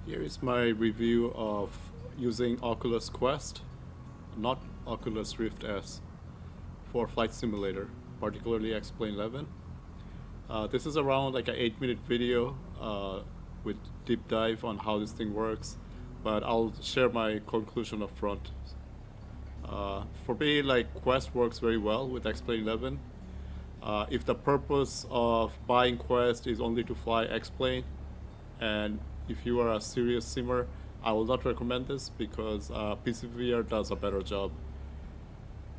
Here is my review of using Oculus Quest, not Oculus Rift S, for Flight Simulator, particularly Explain 11. This is around like an 8-minute video with deep dive on how this thing works, but I'll share my conclusion up front. For me, like Quest works very well with Explain 11. If the purpose of buying Quest is only to fly Explain, and if you are a serious simmer, I will not recommend this because PCVR does a better job.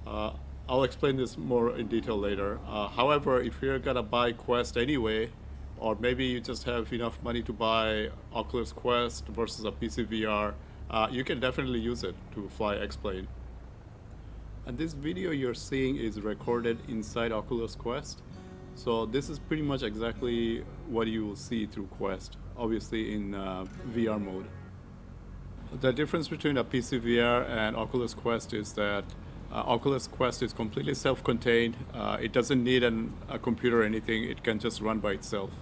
Uh, I'll explain this more in detail later. However, if you're gonna buy Quest anyway, or maybe you just have enough money to buy Oculus Quest versus a PCVR, you can definitely use it to fly X-Plane. And this video you're seeing is recorded inside Oculus Quest. So this is pretty much exactly what you will see through Quest, obviously in VR mode. The difference between a PC VR and Oculus Quest is that Oculus Quest is completely self-contained. It doesn't need a computer or anything. It can just run by itself.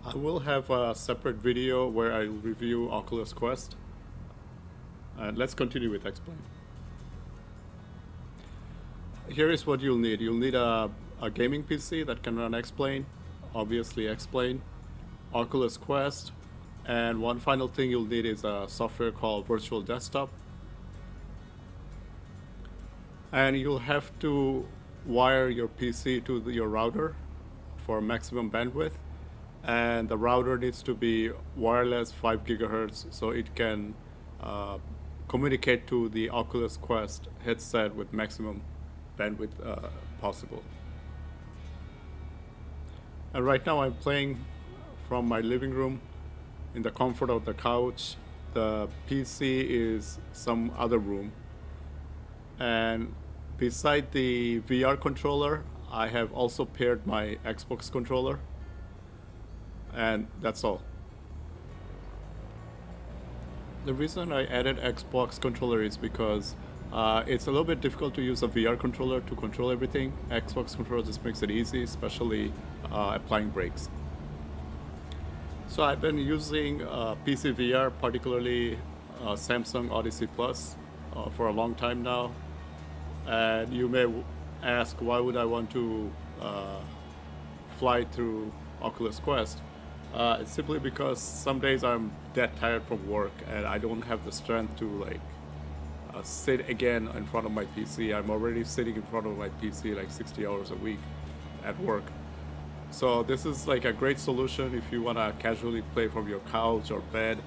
I will have a separate video where I review Oculus Quest. Let's continue with Explain. Here is what you'll need. You'll need a gaming PC that can run Explain, obviously Explain, Oculus Quest, and one final thing you'll need is a software called Virtual Desktop. And you'll have to wire your PC to your router for maximum bandwidth. And the router needs to be wireless 5 gigahertz so it can communicate to the Oculus Quest headset with maximum bandwidth possible. And right now I'm playing from my living room in the comfort of the couch. The PC is some other room. And beside the VR controller, I have also paired my Xbox controller. And that's all. The reason I added Xbox controller is because it's a little bit difficult to use a VR controller to control everything. Xbox controller just makes it easy, especially applying brakes. So I've been using PC VR, particularly Samsung Odyssey Plus, for a long time now. And you may ask, why would I want to fly through Oculus Quest? It's simply because some days I'm dead tired from work and I don't have the strength to sit again in front of my PC. I'm already sitting in front of my PC like 60 hours a week at work. So this is like a great solution if you want to casually play from your couch or bed,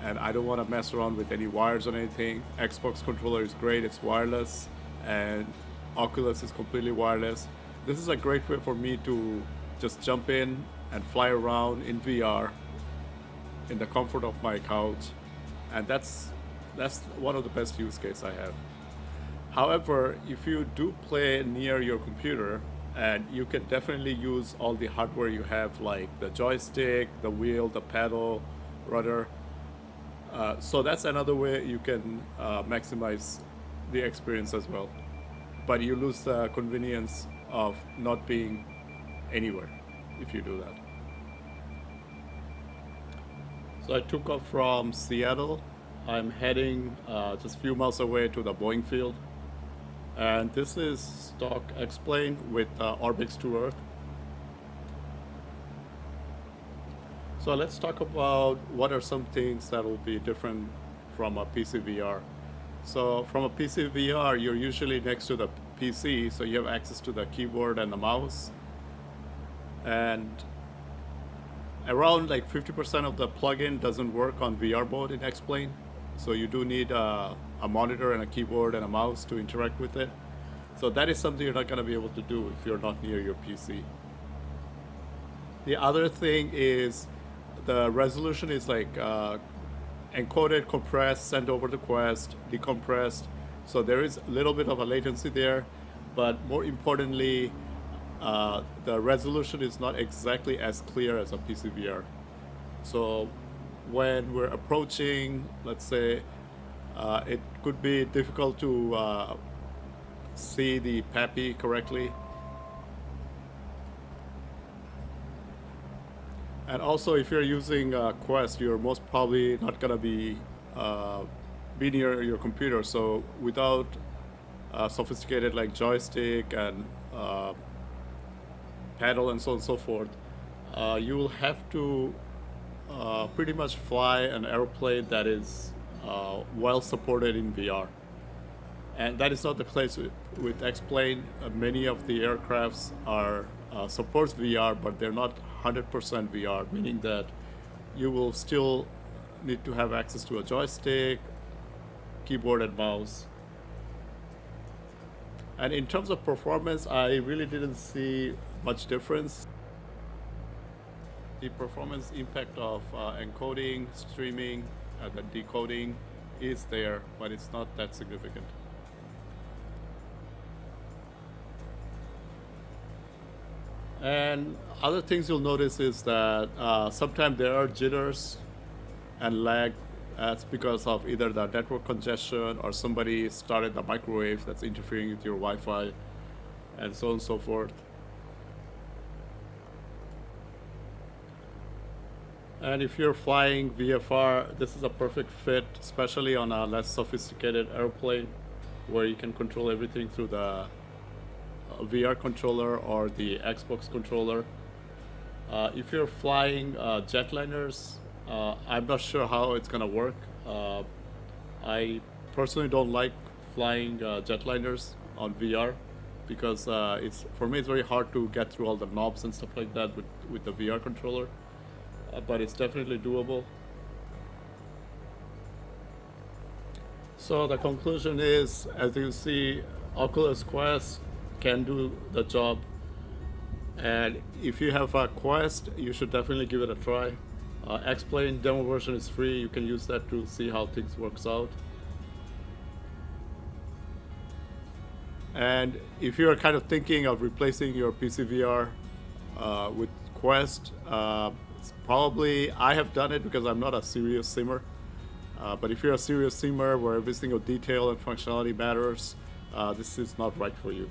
and I don't want to mess around with any wires or anything. Xbox controller is great, it's wireless, and Oculus is completely wireless. This is a great way for me to just jump in and fly around in VR in the comfort of my couch, and that's one of the best use cases I have. However, if you do play near your computer, and you can definitely use all the hardware you have, like the joystick, the wheel, the pedal, rudder. So that's another way you can maximize the experience as well. But you lose the convenience of not being anywhere if you do that. So I took off from Seattle. I'm heading just a few miles away to the Boeing field. And this is stock Explain with Orbix to Earth. So let's talk about what are some things that will be different from a PC VR. So from a PC VR, you're usually next to the PC, so you have access to the keyboard and the mouse. And around like 50% of the plugin doesn't work on VR mode in Explain. So you do need a monitor and a keyboard and a mouse to interact with it. So that is something you're not going to be able to do if you're not near your PC. The other thing is the resolution is like encoded, compressed, sent over the Quest, decompressed. So there is a little bit of a latency there, but more importantly, the resolution is not exactly as clear as a PC VR. So when we're approaching, let's say, it could be difficult to see the PAPI correctly. And also, if you're using Quest, you're most probably not gonna uh, be near your computer. So without sophisticated like joystick and pedal and so on and so forth, you will have to pretty much fly an airplane that is well supported in VR. And that is not the case with X-Plane. Many of the aircrafts are supports VR, but they're not 100% VR, meaning that you will still need to have access to a joystick, keyboard, and mouse. And in terms of performance, I really didn't see much difference. The performance impact of encoding, streaming, and then decoding is there, but it's not that significant. And other things you'll notice is that sometimes there are jitters and lag. That's because of either the network congestion or somebody started the microwave that's interfering with your Wi-Fi, and so on and so forth. And if you're flying VFR, this is a perfect fit, especially on a less sophisticated airplane where you can control everything through the VR controller or the Xbox controller. If you're flying jetliners, I'm not sure how it's gonna work. I personally don't like flying jetliners on VR because it's for me it's very hard to get through all the knobs and stuff like that with the VR controller. But it's definitely doable. So the conclusion is, as you see, Oculus Quest can do the job. And if you have a Quest, you should definitely give it a try. X-Plane demo version is free. You can use that to see how things works out. And if you're kind of thinking of replacing your PC VR with Quest, probably I have done it because I'm not a serious simmer. But if you're a serious simmer where every single detail and functionality matters, this is not right for you.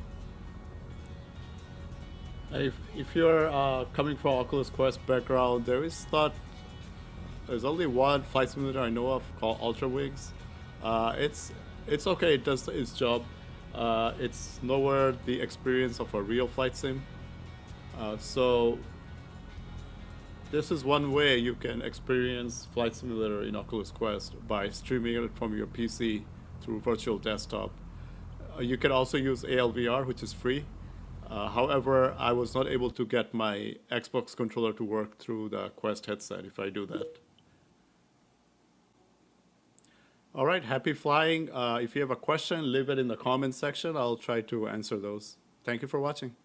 And if you're coming from Oculus Quest background, there's only one flight simulator I know of called Ultra Wings. It's okay. It does its job. It's nowhere the experience of a real flight sim. So this is one way you can experience Flight Simulator in Oculus Quest by streaming it from your PC through virtual desktop. You can also use ALVR, which is free. However, I was not able to get my Xbox controller to work through the Quest headset if I do that. All right, happy flying. If you have a question, leave it in the comments section. I'll try to answer those. Thank you for watching.